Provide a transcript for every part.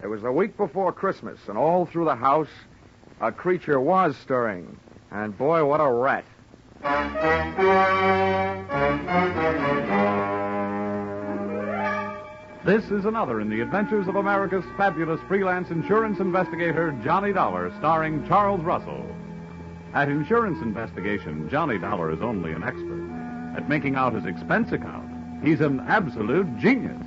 It was the week before Christmas, and all through the house, a creature was stirring. And boy, what a rat. This is another in the adventures of America's fabulous freelance insurance investigator, Johnny Dollar, starring Charles Russell. At Insurance Investigation, Johnny Dollar is only an expert. At making out his expense account, he's an absolute genius.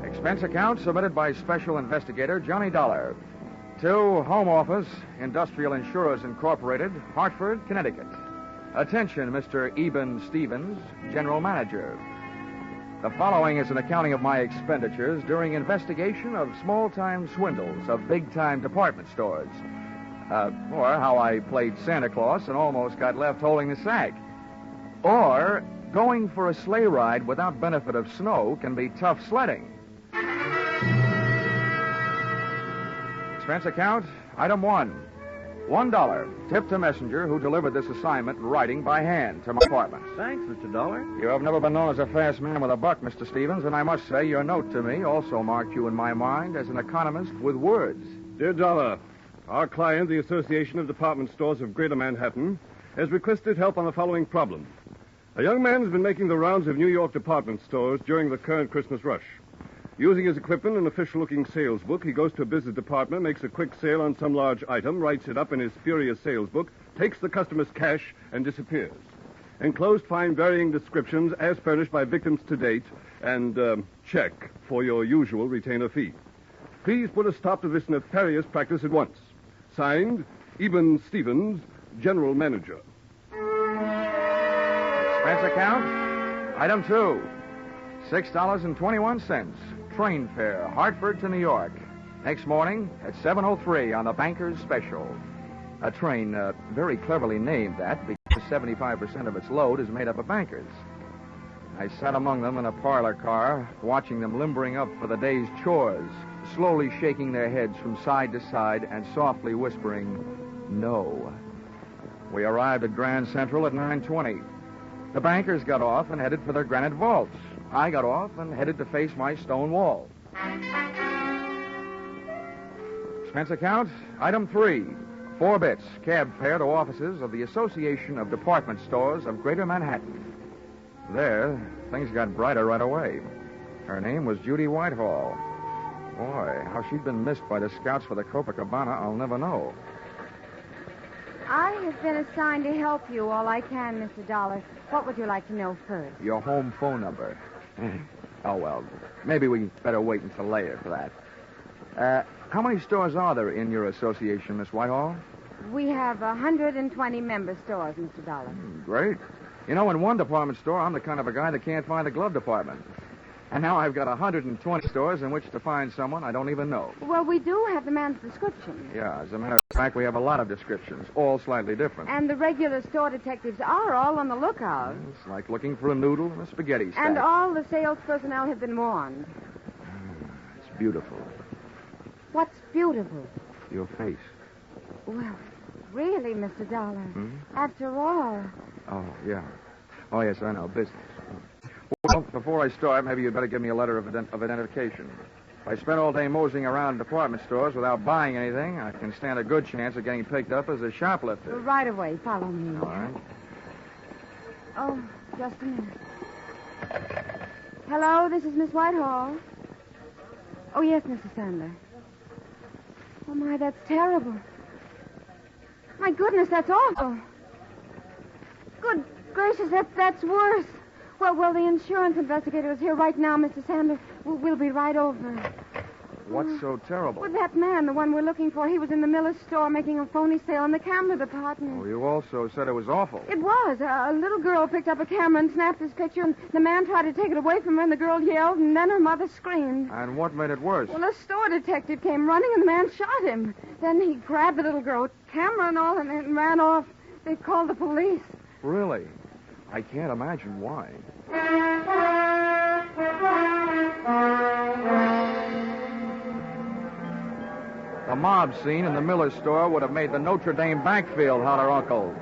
Expense account submitted by Special Investigator Johnny Dollar to Home Office, Industrial Insurers Incorporated, Hartford, Connecticut. Attention, Mr. Eben Stevens, General Manager. The following is an accounting of my expenditures during investigation of small-time swindles of big-time department stores. Or how I played Santa Claus and almost got left holding the sack. Or going for a sleigh ride without benefit of snow can be tough sledding. Expense account, item 1. $1. Tip to messenger who delivered this assignment writing by hand to my apartment. Thanks, Mr. Dollar. You have never been known as a fast man with a buck, Mr. Stevens, and I must say your note to me also marked you in my mind as an economist with words. Dear Dollar, our client, the Association of Department Stores of Greater Manhattan, has requested help on the following problem. A young man has been making the rounds of New York department stores during the current Christmas rush. Using his equipment and official-looking sales book, he goes to a business department, makes a quick sale on some large item, writes it up in his furious sales book, takes the customer's cash, and disappears. Enclosed find varying descriptions as furnished by victims to date, and check for your usual retainer fee. Please put a stop to this nefarious practice at once. Signed, Eben Stevens, General Manager. Expense account, item 2. $6.21. Train fare, Hartford to New York. Next morning at 7:03 on the Banker's Special. A train very cleverly named that because 75% of its load is made up of bankers. I sat among them in a parlor car, watching them limbering up for the day's chores, slowly shaking their heads from side to side and softly whispering, "No." We arrived at Grand Central at 9:20. The bankers got off and headed for their granite vaults. I got off and headed to face my stone wall. Expense account, item 3. 4 bits, cab fare to offices of the Association of Department Stores of Greater Manhattan. There, things got brighter right away. Her name was Judy Whitehall. Boy, how she'd been missed by the scouts for the Copacabana, I'll never know. I have been assigned to help you all I can, Mr. Dollar. What would you like to know first? Your home phone number. Oh, well, maybe we better wait until later for that. How many stores are there in your association, Miss Whitehall? We have 120 member stores, Mr. Dollar. Great. You know, in one department store, I'm the kind of a guy that can't find a glove department. And now I've got 120 stores in which to find someone I don't even know. Well, we do have the man's description. Yeah, as a matter of fact, we have a lot of descriptions, all slightly different. And the regular store detectives are all on the lookout. It's like looking for a noodle in a spaghetti stack. And all the sales personnel have been warned. It's beautiful. What's beautiful? Your face. Well, really, Mr. Dollar. Hmm? After all. Oh, yeah. Oh, yes, I know. Business. Well, before I start, maybe you'd better give me a letter of identification. If I spend all day moseying around department stores without buying anything, I can stand a good chance of getting picked up as a shoplifter. Right away. Follow me. All right. Oh, just a minute. Hello, this is Miss Whitehall. Oh, yes, Mrs. Sandler. Oh, my, that's terrible. My goodness, that's awful. Good gracious, that's worse. Well, the insurance investigator is here right now, Mr. Sandler. We'll be right over. What's so terrible? Well, that man, the one we're looking for, he was in the Miller's store making a phony sale in the camera department. Oh, you also said it was awful. It was. A little girl picked up a camera and snapped his picture, and the man tried to take it away from her, and the girl yelled, and then her mother screamed. And what made it worse? Well, a store detective came running, and the man shot him. Then he grabbed the little girl, camera and all, and ran off. They called the police. Really? I can't imagine why. The mob scene in the Miller store would have made the Notre Dame backfield holler uncle.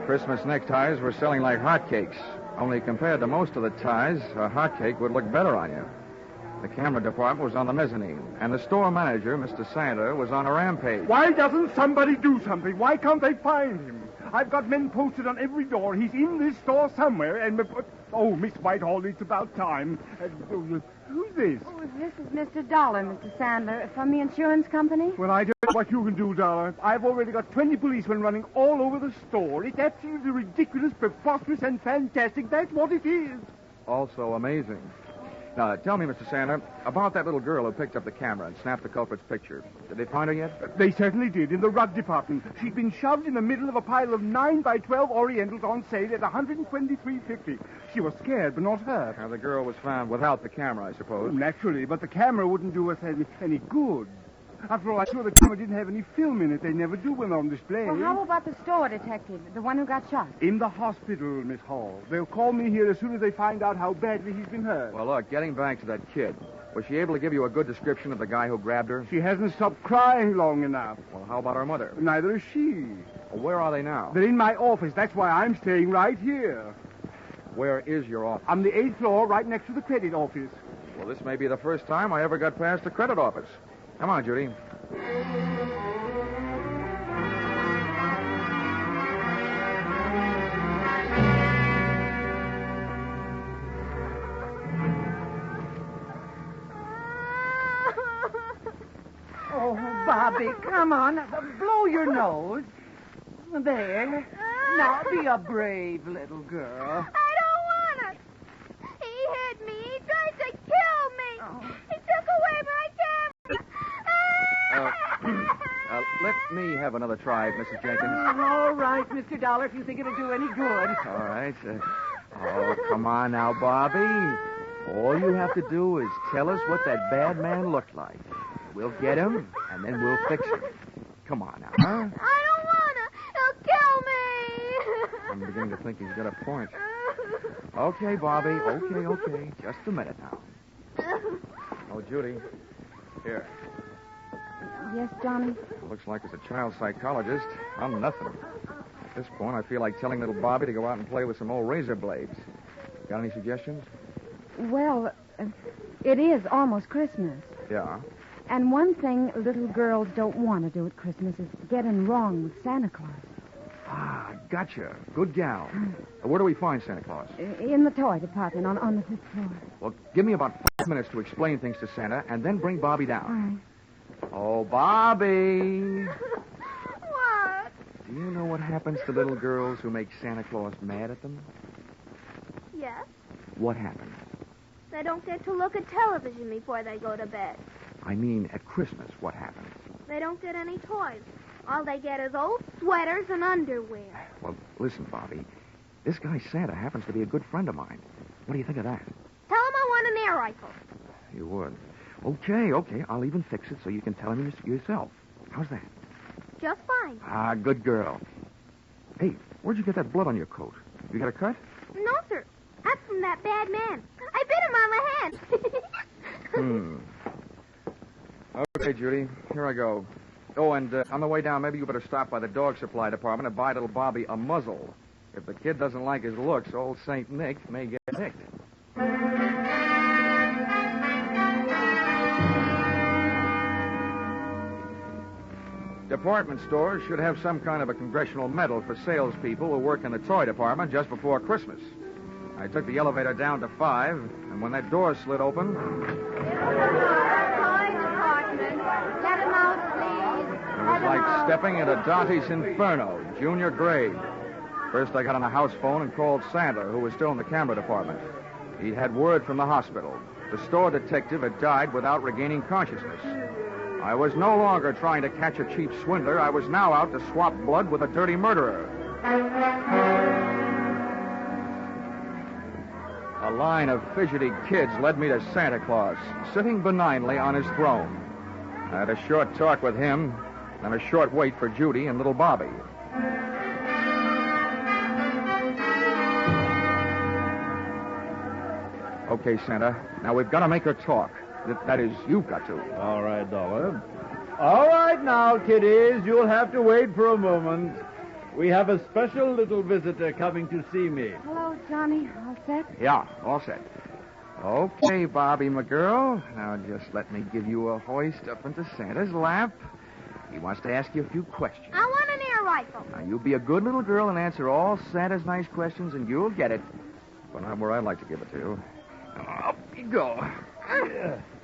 Christmas neckties were selling like hotcakes. Only compared to most of the ties, a hotcake would look better on you. The camera department was on the mezzanine, and the store manager, Mr. Santa, was on a rampage. Why doesn't somebody do something? Why can't they find him? I've got men posted on every door. He's in this store somewhere, and... Oh, Miss Whitehall, it's about time. Who's this? Oh, this is Mr. Dollar, Mr. Sandler, from the insurance company. Well, I don't know what you can do, Dollar. I've already got 20 policemen running all over the store. It's absolutely ridiculous, preposterous, and fantastic. That's what it is. Also amazing. Now, tell me, Mr. Santa, about that little girl who picked up the camera and snapped the culprit's picture. Did they find her yet? They certainly did, in the rug department. She'd been shoved in the middle of a pile of 9 by 12 Orientals on sale at $123.50. She was scared, but not hurt. Now, the girl was found without the camera, I suppose. Naturally, but the camera wouldn't do us any good. After all, I'm sure the camera didn't have any film in it. They never do when they're on display. Well, how about the store detective, the one who got shot? In the hospital, Miss Hall. They'll call me here as soon as they find out how badly he's been hurt. Well, look, getting back to that kid, was she able to give you a good description of the guy who grabbed her? She hasn't stopped crying long enough. Well, how about her mother? Neither is she. Well, where are they now? They're in my office. That's why I'm staying right here. Where is your office? On the 8th floor, right next to the credit office. Well, this may be the first time I ever got past the credit office. Come on, Judy. Oh, Bobby, come on. Blow your nose. There. Now, be a brave little girl. I don't want it. He hit me. He tried to kill me. Oh. He took away my camera. Let me have another try, Mrs. Jenkins. All right, Mr. Dollar, if you think it'll do any good. All right. Oh, come on now, Bobby. All you have to do is tell us what that bad man looked like. We'll get him, and then we'll fix him. Come on now, huh? I don't want to. He'll kill me. I'm beginning to think he's got a point. Okay, Bobby. Okay. Just a minute now. Oh, Judy. Here. Yes, Johnny? Looks like as a child psychologist, I'm nothing. At this point, I feel like telling little Bobby to go out and play with some old razor blades. Got any suggestions? Well, it is almost Christmas. Yeah. And one thing little girls don't want to do at Christmas is getting wrong with Santa Claus. Ah, gotcha. Good gal. Where do we find Santa Claus? In the toy department on the 5th floor. Well, give me about 5 minutes to explain things to Santa, and then bring Bobby All down. right. Oh, Bobby. What? Do you know what happens to little girls who make Santa Claus mad at them? Yes. What happens? They don't get to look at television before they go to bed. I mean, at Christmas, what happens? They don't get any toys. All they get is old sweaters and underwear. Well, listen, Bobby. This guy Santa happens to be a good friend of mine. What do you think of that? Tell him I want an air rifle. You would. Okay. I'll even fix it so you can tell him yourself. How's that? Just fine. Ah, good girl. Hey, where'd you get that blood on your coat? You got a cut? No, sir. That's from that bad man. I bit him on the hand. Okay, Judy. Here I go. Oh, and on the way down, maybe you better stop by the dog supply department and buy little Bobby a muzzle. If the kid doesn't like his looks, old St. Nick may get nicked. Department stores should have some kind of a congressional medal for salespeople who work in the toy department just before Christmas. I took the elevator down to 5, and when that door slid open... Toy department. Let him out, please. It was like stepping into Dante's Inferno, junior grade. First, I got on a house phone and called Santa, who was still in the camera department. He'd had word from the hospital. The store detective had died without regaining consciousness. I was no longer trying to catch a cheap swindler. I was now out to swap blood with a dirty murderer. A line of fidgety kids led me to Santa Claus, sitting benignly on his throne. I had a short talk with him, and a short wait for Judy and little Bobby. Okay, Santa. Now we've got to make her talk. That is, you've got to. All right, Dollar. All right now, kiddies, you'll have to wait for a moment. We have a special little visitor coming to see me. Hello, Johnny. All set? Yeah, all set. Okay, Bobby, my girl. Now just let me give you a hoist up into Santa's lap. He wants to ask you a few questions. I want an air rifle. Now, you be a good little girl and answer all Santa's nice questions, and you'll get it. But not where I'd like to give it to you. Up you go.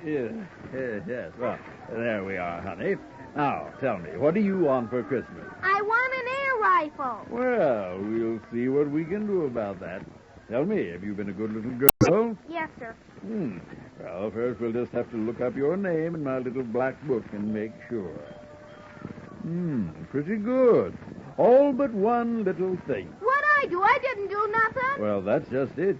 Yes. Well, there we are, honey. Now, tell me, what do you want for Christmas? I want an air rifle. Well, we'll see what we can do about that. Tell me, have you been a good little girl? Yes, sir. Well, first we'll just have to look up your name in my little black book and make sure. Pretty good. All but one little thing. What'd I do? I didn't do nothing. Well, that's just it.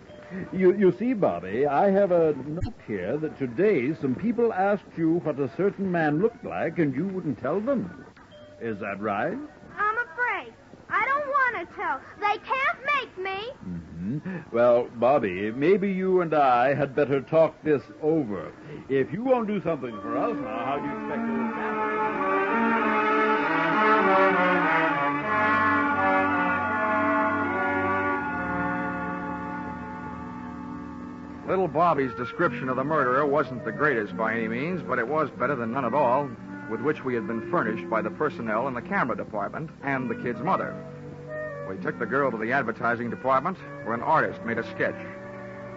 You see, Bobby, I have a note here that today some people asked you what a certain man looked like, and you wouldn't tell them. Is that right? I'm afraid. I don't want to tell. They can't make me. Well, Bobby, maybe you and I had better talk this over. If you won't do something for us now, how do you expect old Santa? Little Bobby's description of the murderer wasn't the greatest by any means, but it was better than none at all, with which we had been furnished by the personnel in the camera department and the kid's mother. We took the girl to the advertising department, where an artist made a sketch.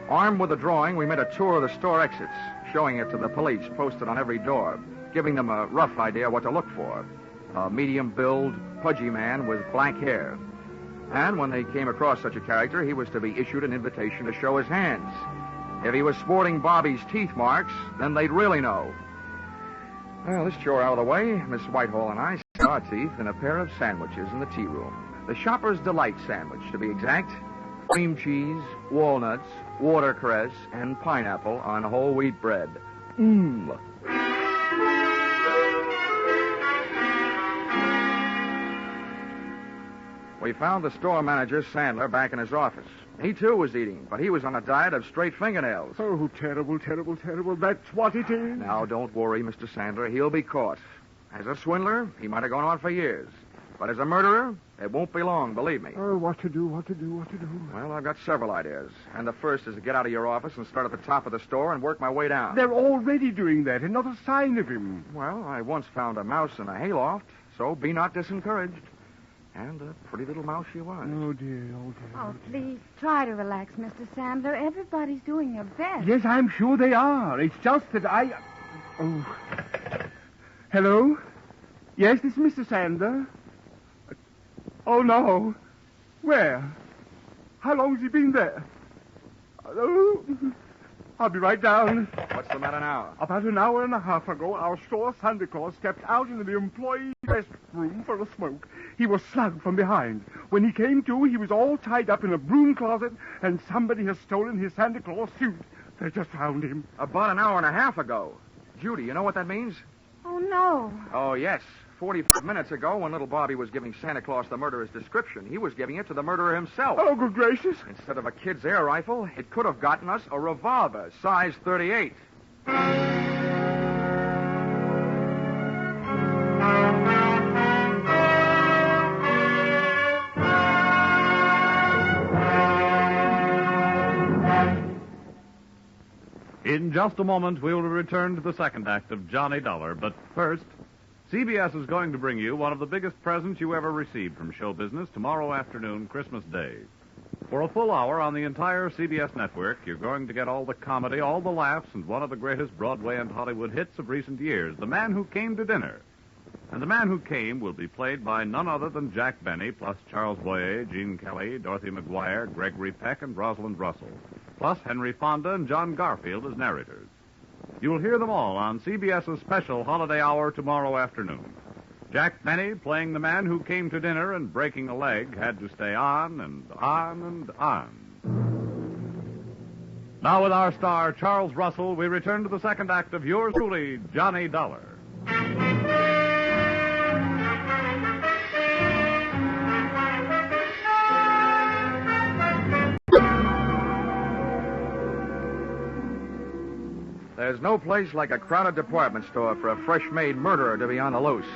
Armed with a drawing, we made a tour of the store exits, showing it to the police posted on every door, giving them a rough idea what to look for. A medium-build, pudgy man with black hair. And when they came across such a character, he was to be issued an invitation to show his hands. If he was sporting Bobby's teeth marks, then they'd really know. Well, this chore out of the way, Miss Whitehall and I saw our teeth in a pair of sandwiches in the tea room. The Shopper's Delight sandwich, to be exact. Cream cheese, walnuts, watercress, and pineapple on whole wheat bread. We found the store manager, Sandler, back in his office. He, too, was eating, but he was on a diet of straight fingernails. Oh, terrible, terrible, terrible. That's what it is. Now, don't worry, Mr. Sandler. He'll be caught. As a swindler, he might have gone on for years. But as a murderer, it won't be long, believe me. Oh, what to do? Well, I've got several ideas. And the first is to get out of your office and start at the top of the store and work my way down. They're already doing that, and not a sign of him. Well, I once found a mouse in a hayloft, so be not discouraged. And a pretty little mouse she was. Oh, dear. Oh, please, try to relax, Mr. Sandler. Everybody's doing their best. Yes, I'm sure they are. It's just that I... Oh. Hello? Yes, this is Mr. Sandler. Oh, no. Where? How long has he been there? Oh, I'll be right down. What's the matter now? About an hour and a half ago, our store Santa Claus stepped out into the employee restroom for a smoke. He was slugged from behind. When he came to, he was all tied up in a broom closet, and somebody has stolen his Santa Claus suit. They just found him. About an hour and a half ago. Judy, you know what that means? Oh, no. Oh, yes. 45 minutes ago, when little Bobby was giving Santa Claus the murderer's description, he was giving it to the murderer himself. Oh, good gracious. Instead of a kid's air rifle, it could have gotten us a revolver, size 38. In just a moment, we will return to the second act of Johnny Dollar. But first, CBS is going to bring you one of the biggest presents you ever received from show business tomorrow afternoon, Christmas Day. For a full hour on the entire CBS network, you're going to get all the comedy, all the laughs, and one of the greatest Broadway and Hollywood hits of recent years, The Man Who Came to Dinner. And The Man Who Came will be played by none other than Jack Benny, plus Charles Boyer, Gene Kelly, Dorothy McGuire, Gregory Peck, and Rosalind Russell, plus Henry Fonda and John Garfield as narrators. You'll hear them all on CBS's special holiday hour tomorrow afternoon. Jack Benny, playing the man who came to dinner and breaking a leg, had to stay on and on and on. Now with our star, Charles Russell, we return to the second act of yours truly, Johnny Dollar. There's no place like a crowded department store for a fresh-made murderer to be on the loose,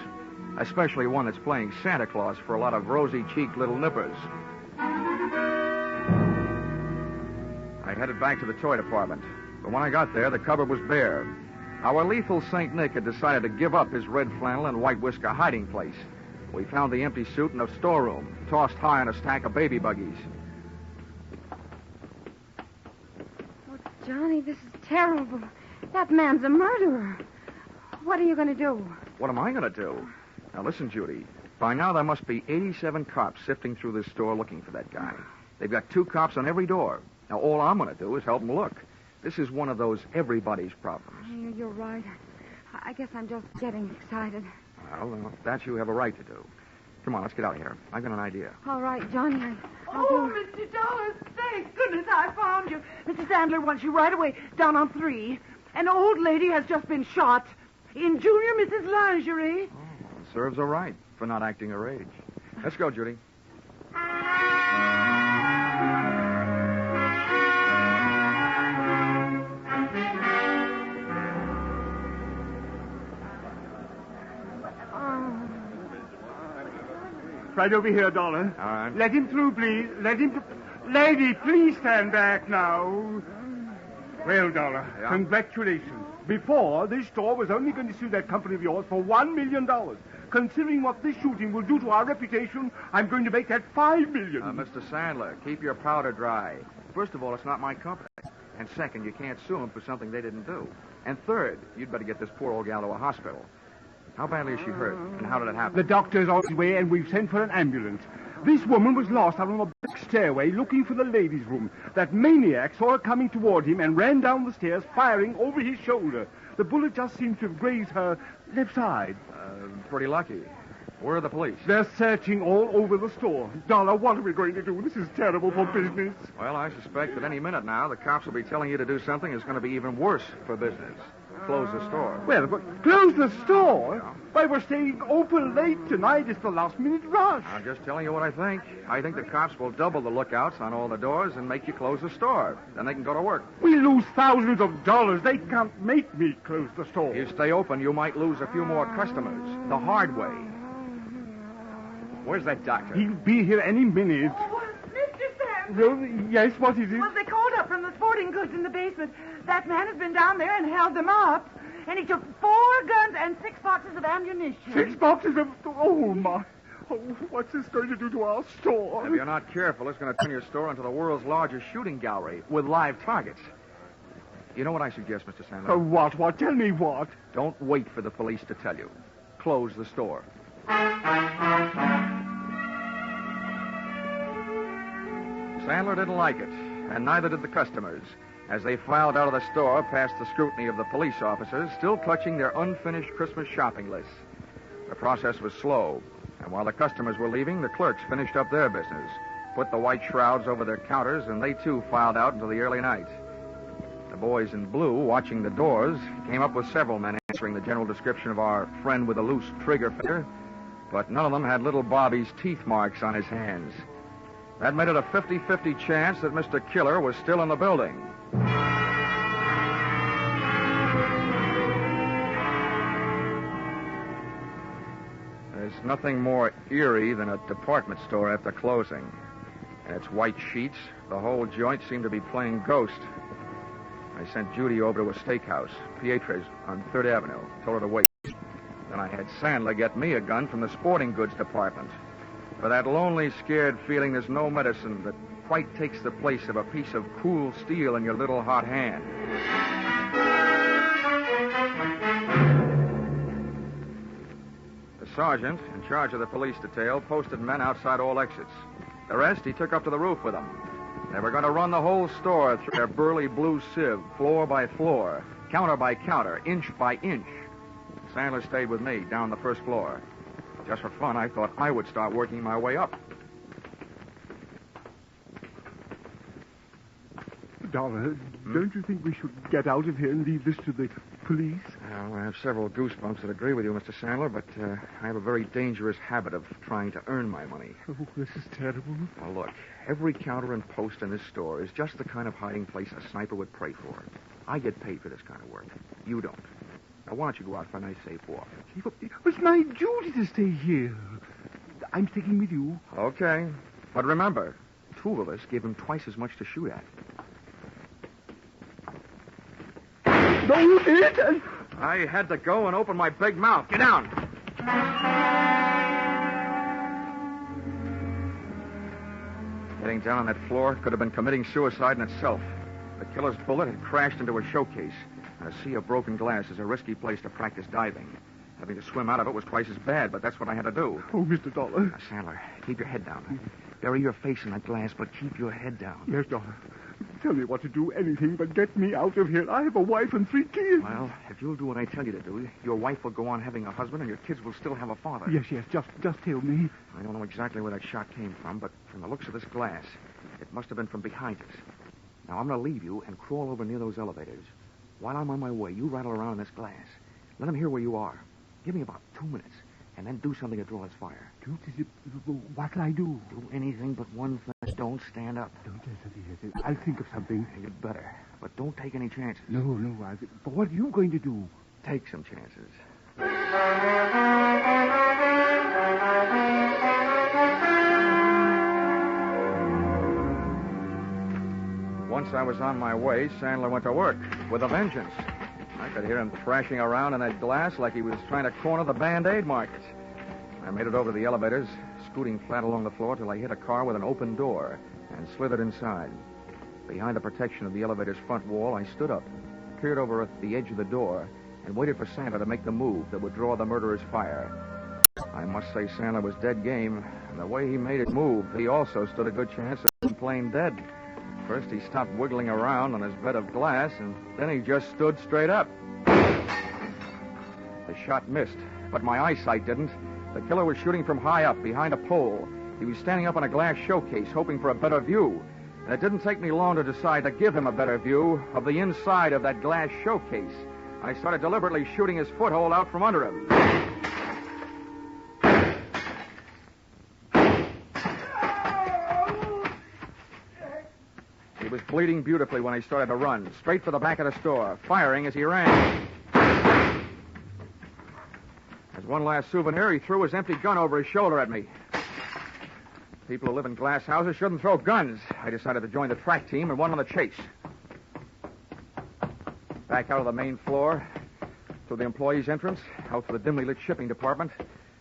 especially one that's playing Santa Claus for a lot of rosy-cheeked little nippers. I headed back to the toy department, but when I got there, the cupboard was bare. Our lethal St. Nick had decided to give up his red flannel and white whisker hiding place. We found the empty suit in a storeroom, tossed high on a stack of baby buggies. Oh, Johnny, this is terrible. That man's a murderer. What are you going to do? What am I going to do? Now, listen, Judy. By now, there must be 87 cops sifting through this store looking for that guy. They've got 2 cops on every door. Now, all I'm going to do is help them look. This is one of those everybody's problems. You're right. I guess I'm just getting excited. Well, that you have a right to do. Come on, let's get out of here. I've got an idea. All right, Johnny, I'll Oh, do... Mr. Dollar, thank goodness I found you. Mr. Sandler wants you right away down on 3. An old lady has just been shot in Junior Mrs. Lingerie. Oh, serves her right for not acting her age. Let's go, Judy. Right over here, Dollar. All right. Let him through, please. Let him... Lady, please stand back now. Well, Dollar, Yeah? congratulations. Before, this store was only going to sue that company of yours for $1 million. Considering what this shooting will do to our reputation, I'm going to make that $5 million. Mr. Sandler, keep your powder dry. First of all, it's not my company. And second, you can't sue them for something they didn't do. And third, you'd better get this poor old gal to a hospital. How badly is she hurt? And how did it happen? The doctor's on his way, and we've sent for an ambulance. This woman was lost out on a back stairway looking for the ladies' room. That maniac saw her coming toward him and ran down the stairs, firing over his shoulder. The bullet just seems to have grazed her left side. Pretty lucky. Where are the police? They're searching all over the store. Dollar, what are we going to do? This is terrible for business. Well, I suspect that any minute now, the cops will be telling you to do something that's going to be even worse for business. Close the store. Well, but close the store? Why, we're staying open late tonight. It's the last-minute rush. I'm just telling you what I think. I think the cops will double the lookouts on all the doors and make you close the store. Then they can go to work. We lose thousands of dollars. They can't make me close the store. If you stay open, you might lose a few more customers. The hard way. Where's that doctor? He'll be here any minute. Oh, Mr. Sandler. Well, yes, what is it? Well, they called up from the sporting goods in the basement. That man has been down there and held them up. And he took 4 guns and 6 boxes of ammunition. 6 boxes of... Oh, my. Oh, what's this going to do to our store? If you're not careful, it's going to turn your store into the world's largest shooting gallery with live targets. You know what I suggest, Mr. Sandler? What? What? Tell me what. Don't wait for the police to tell you. Close the store. Sandler didn't like it, and neither did the customers, as they filed out of the store past the scrutiny of the police officers, still clutching their unfinished Christmas shopping lists. The process was slow, and while the customers were leaving, the clerks finished up their business, put the white shrouds over their counters, and they too filed out until the early night. The boys in blue, watching the doors, came up with several men answering the general description of our friend with a loose trigger finger, but none of them had little Bobby's teeth marks on his hands. That made it a 50-50 chance that Mr. Killer was still in the building. There's nothing more eerie than a department store after closing. And its white sheets, the whole joint seemed to be playing ghost. I sent Judy over to a steakhouse, Pietre's on 3rd Avenue, told her to wait. Then I had Sandler get me a gun from the sporting goods department. For that lonely, scared feeling, there's no medicine that quite takes the place of a piece of cool steel in your little hot hand. The sergeant, in charge of the police detail, posted men outside all exits. The rest he took up to the roof with him. They were going to run the whole store through their burly blue sieve, floor by floor, counter by counter, inch by inch. Sandler stayed with me down the first floor. Just for fun, I thought I would start working my way up. Dollar, don't you think we should get out of here and leave this to the police? Well, I have several goosebumps that agree with you, Mr. Sandler, but I have a very dangerous habit of trying to earn my money. Oh, this is terrible. Well, look, every counter and post in this store is just the kind of hiding place a sniper would pray for. I get paid for this kind of work. You don't. Now, why don't you go out for a nice, safe walk? It's my duty to stay here. I'm sticking with you. Okay. But remember, 2 of us gave him twice as much to shoot at. No, you did. I had to go and open my big mouth. Get down. Getting down on that floor could have been committing suicide in itself. The killer's bullet had crashed into a showcase, and a sea of broken glass is a risky place to practice diving. Having to swim out of it was twice as bad, but that's what I had to do. Oh, Mr. Dollar. Now, Sandler, keep your head down. Bury your face in that glass, but keep your head down. Yes, Dollar. Tell me what to do, anything but get me out of here. I have a wife and 3 kids. Well, if you'll do what I tell you to do, your wife will go on having a husband, and your kids will still have a father. Yes, just tell me. I don't know exactly where that shot came from, but from the looks of this glass, it must have been from behind us. Now, I'm going to leave you and crawl over near those elevators. While I'm on my way, you rattle around in this glass. Let them hear where you are. Give me about 2 minutes, and then do something to draw his fire. What'll I do? Do anything but one thing. Don't stand up. Yes. I'll think of something. You'd better. But don't take any chances. No. But what are you going to do? Take some chances. Once I was on my way, Sandler went to work with a vengeance. I could hear him thrashing around in that glass like he was trying to corner the Band-Aid market. I made it over to the elevators, scooting flat along the floor till I hit a car with an open door and slithered inside. Behind the protection of the elevator's front wall, I stood up, peered over at the edge of the door, and waited for Sandler to make the move that would draw the murderer's fire. I must say Sandler was dead game, and the way he made it move, he also stood a good chance of being plain dead. First, he stopped wiggling around on his bed of glass, and then he just stood straight up. The shot missed, but my eyesight didn't. The killer was shooting from high up, behind a pole. He was standing up on a glass showcase, hoping for a better view. And it didn't take me long to decide to give him a better view of the inside of that glass showcase. I started deliberately shooting his foothold out from under him. He was bleeding beautifully when he started to run, straight for the back of the store, firing as he ran. As one last souvenir, he threw his empty gun over his shoulder at me. People who live in glass houses shouldn't throw guns. I decided to join the track team and went on the chase. Back out of the main floor, through the employees' entrance, out to the dimly lit shipping department,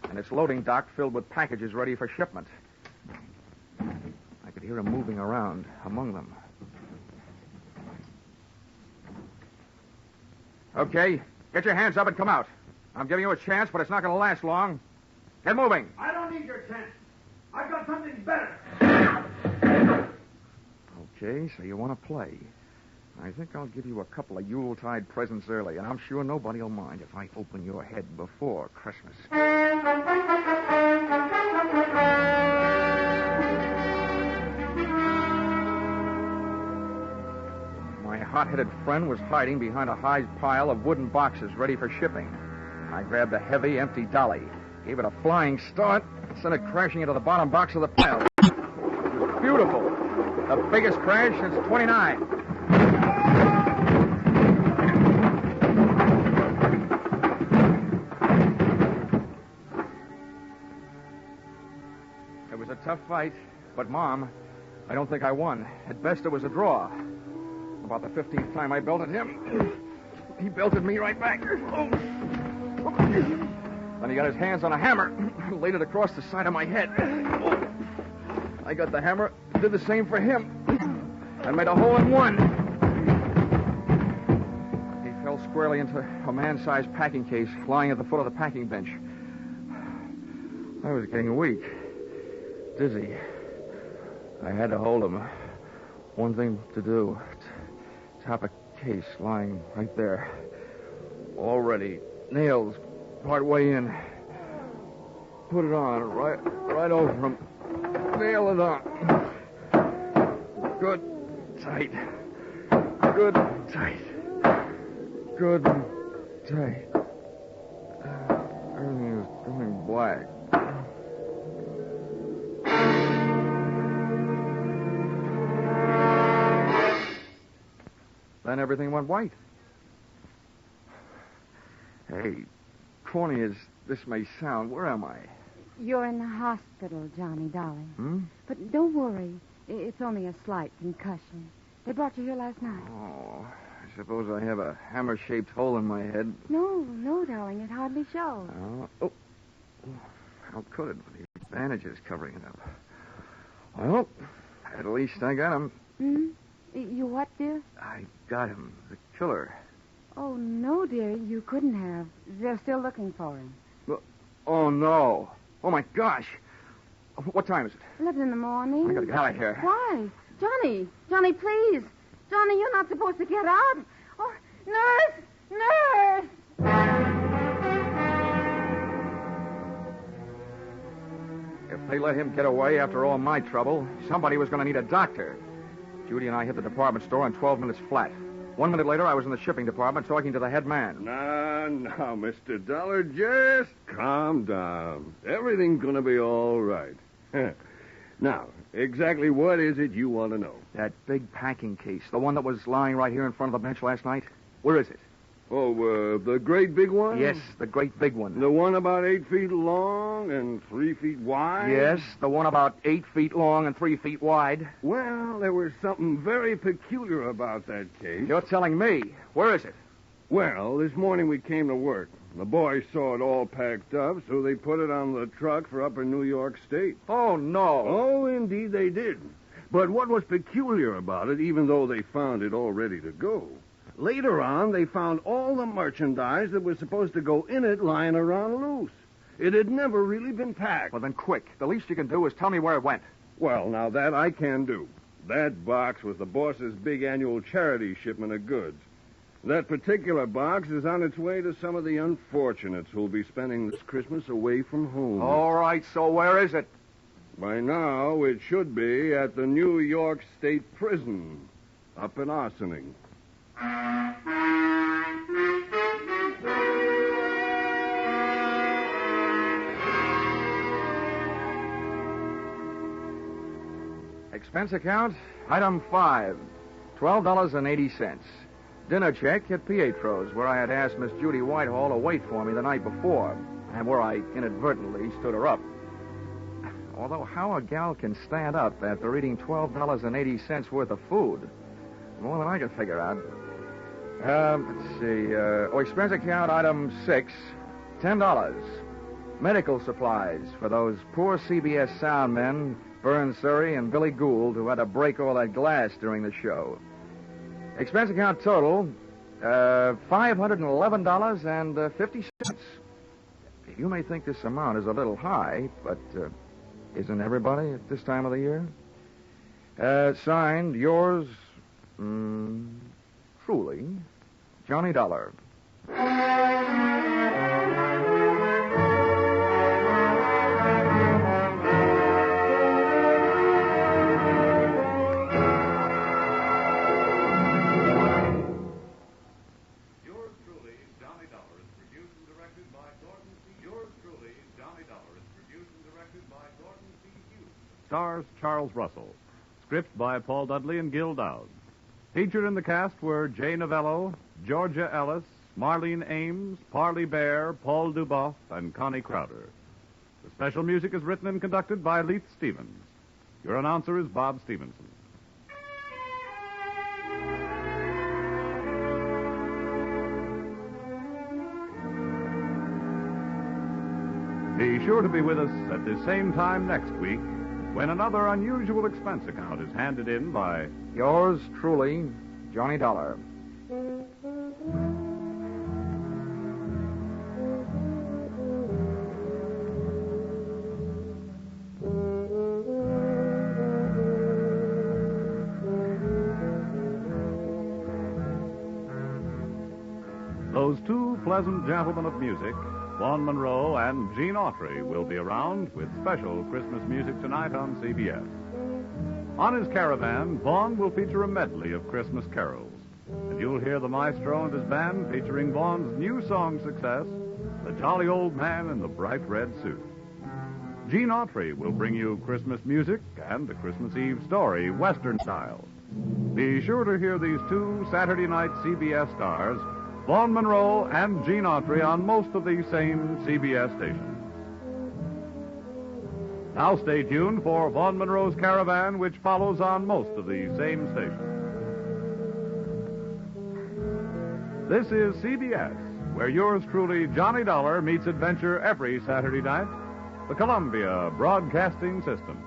and its loading dock filled with packages ready for shipment. I could hear him moving around among them. Okay, get your hands up and come out. I'm giving you a chance, but it's not going to last long. Get moving. I don't need your chance. I've got something better. Okay, so you want to play. I think I'll give you a couple of Yuletide presents early, and I'm sure nobody will mind if I open your head before Christmas. My hot-headed friend was hiding behind a high pile of wooden boxes ready for shipping. I grabbed a heavy, empty dolly, gave it a flying start, and sent it crashing into the bottom box of the pile. It was beautiful. The biggest crash since 29. It was a tough fight, but, Mom, I don't think I won. At best, it was a draw. About the 15th time I belted him, he belted me right back. Oh. Then he got his hands on a hammer, laid it across the side of my head. Oh. I got the hammer, did the same for him, and made a hole in one. He fell squarely into a man-sized packing case lying at the foot of the packing bench. I was getting weak, dizzy. I had to hold him. One thing to do. Top a case lying right there. All ready. Nails part way in. Put it on right over him. Nail it on. Good, tight. Good, tight. Good, tight. Everything is going black. then everything went white. Hey, corny as this may sound, where am I? You're in the hospital, Johnny, darling. Hmm? But don't worry. It's only a slight concussion. They brought you here last night. Oh, I suppose I have a hammer-shaped hole in my head. No, darling. It hardly shows. Oh. How could it with these bandages covering it up? Well, at least I got him. Hmm? You what, dear? I got him. The killer. Oh, no, dear. You couldn't have. They're still looking for him. Oh, no. Oh, my gosh. What time is it? 11 in the morning. I gotta get out of here. Why? Johnny, please. Johnny, you're not supposed to get out. Oh, nurse! If they let him get away after all my trouble, somebody was going to need a doctor. Judy and I hit the department store in 12 minutes flat. 1 minute later, I was in the shipping department talking to the head man. Now, Mr. Dollar, just calm down. Everything's going to be all right. Now, exactly what is it you want to know? That big packing case, the one that was lying right here in front of the bench last night. Where is it? Oh, the great big one? Yes, the great big one. The one about 8 feet long and 3 feet wide? Yes, the one about 8 feet long and 3 feet wide. Well, there was something very peculiar about that case. You're telling me. Where is it? Well, this morning we came to work. The boys saw it all packed up, so they put it on the truck for upper New York State. Oh, no. Oh, indeed they did. But what was peculiar about it, even though they found it all ready to go, later on they found all the merchandise that was supposed to go in it lying around loose. It had never really been packed. Well, then quick. The least you can do is tell me where it went. Well, now that I can do. That box was the boss's big annual charity shipment of goods. That particular box is on its way to some of the unfortunates who'll be spending this Christmas away from home. All right, so where is it? By now, it should be at the New York State Prison, up in Ossining. Expense account, item 5, $12.80. Dinner check at Pietro's, where I had asked Miss Judy Whitehall to wait for me the night before, and where I inadvertently stood her up. Although how a gal can stand up after eating $12.80 worth of food, more than I can figure out. Let's see. Expense account, item 6, $10. Medical supplies for those poor CBS sound men, Vern Surrey and Billy Gould, who had to break all that glass during the show. Expense account total, $511.50. You may think this amount is a little high, but isn't everybody at this time of the year? Signed, yours, truly, Johnny Dollar. Stars Charles Russell. Script by Paul Dudley and Gil Dowd. Featured in the cast were Jay Novello, Georgia Ellis, Marlene Ames, Parley Bear, Paul Duboff, and Connie Crowder. The special music is written and conducted by Leith Stevens. Your announcer is Bob Stevenson. Be sure to be with us at the same time next week when another unusual expense account is handed in by Yours truly, Johnny Dollar. Those two pleasant gentlemen of music, Vaughn Monroe and Gene Autry, will be around with special Christmas music tonight on CBS. On his caravan, Vaughn will feature a medley of Christmas carols. And you'll hear the maestro and his band featuring Vaughn's new song success, The Jolly Old Man in the Bright Red Suit. Gene Autry will bring you Christmas music and the Christmas Eve story, Western style. Be sure to hear these two Saturday night CBS stars, Vaughn Monroe and Gene Autry, on most of these same CBS stations. Now stay tuned for Vaughn Monroe's Caravan, which follows on most of these same stations. This is CBS, where yours truly, Johnny Dollar, meets adventure every Saturday night. The Columbia Broadcasting System.